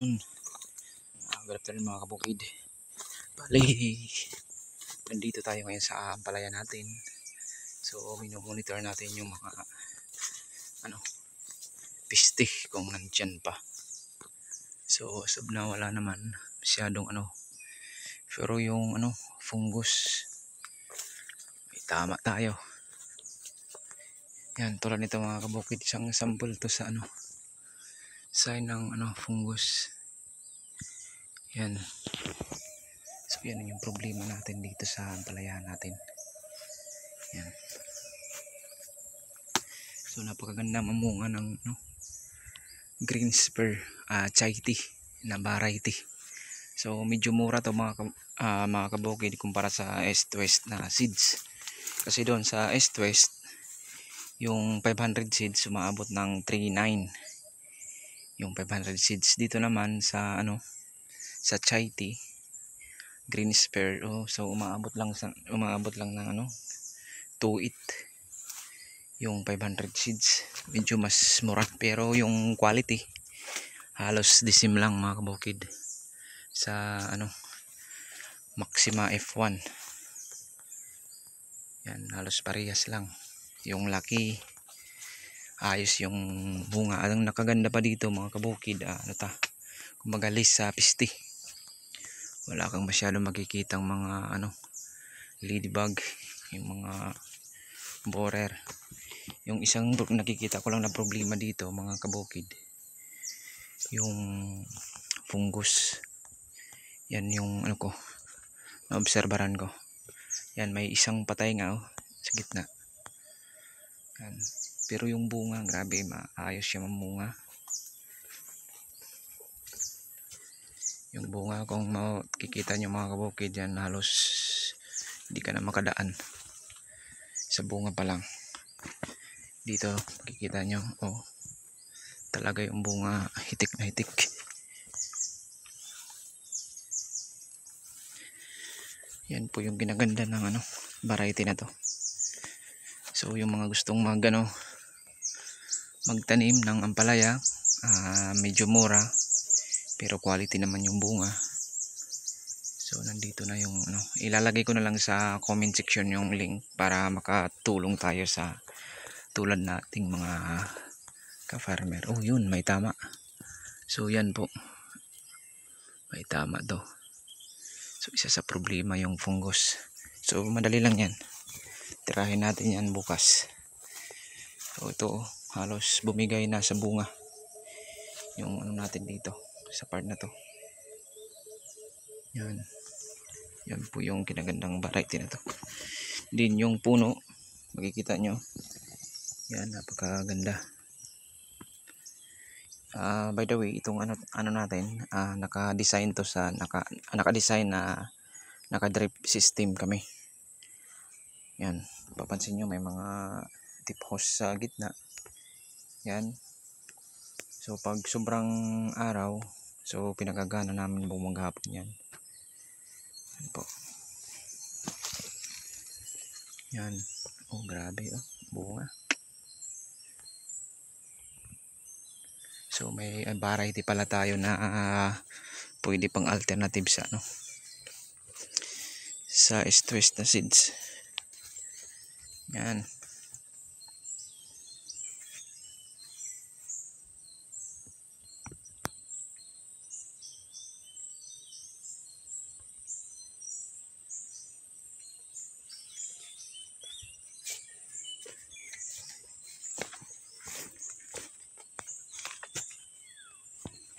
Good afternoon mga kabukid. Bali, nandito tayo ngayon sa ampalaya natin. So, minomonitor natin yung mga piste kung nandyan pa. So, sub na wala naman masyadong pero yung fungus, may tama tayo. Yan, tulad nito mga kabukid, isang sample to sa sign ng fungus. Yan. So yan yung problema natin dito sa ampalayahan natin. Yan. So napakaganda mamunga ng green spur chai tea na variety. So medyo mura to mga kabukid kumpara sa East West na seeds. Kasi doon sa East West yung 500 seeds umaabot ng 3.9. Yung 500 seeds dito naman sa sa chai tea green spur, so umaabot lang ng 2.8 yung 500 seeds. Medyo mas mura pero yung quality halos disim lang mga kabukid sa Maxima F1. Yan, halos parehas lang. Yung laki ayos, yung bunga. Ang nakaganda pa dito mga kabukid, kumbaga lis sa piste. Wala kang masyado makikitang mga ladybug, yung mga borer. Yung isang nakikita ko lang na problema dito mga kabukid, yung fungus. Yan yung naobserbaran ko. Yan, may isang patay nga sa gitna. Yan. Pero yung bunga, grabe, maayos siya mamunga. Yung bunga, kung makikita nyo mga kabukid, yan halos hindi ka na makadaan sa bunga pa lang. Dito makikita nyo, talaga yung bunga hitik na hitik. Yan po yung ginaganda ng variety na to. So yung mga gustong magtanim ng ampalaya, medyo mura pero quality naman yung bunga. So nandito na yung ilalagay ko na lang sa comment section yung link para makatulong tayo sa tulad nating mga ka-farmer. Yun, may tama. So yan po, may tama to. So isa sa problema yung fungus. So madali lang yan, tirahin natin yan bukas. So ito halos bumigay na sa bunga yung natin dito sa part na to. Yan po yung kinagandang variety na to. Din yung puno, makikita nyo, yan, napakaganda. By the way, itong natin, naka-design to sa naka-design na naka-drip system kami. Yan, papansin nyo may mga tip hose sa gitna. Yan. So pag sobrang araw, so pinagagana namin buong maghapon yan. Yan po. Yan. Grabe bunga. So may variety pala tayo na pwede pang alternative sa sa East West na seeds. Yan.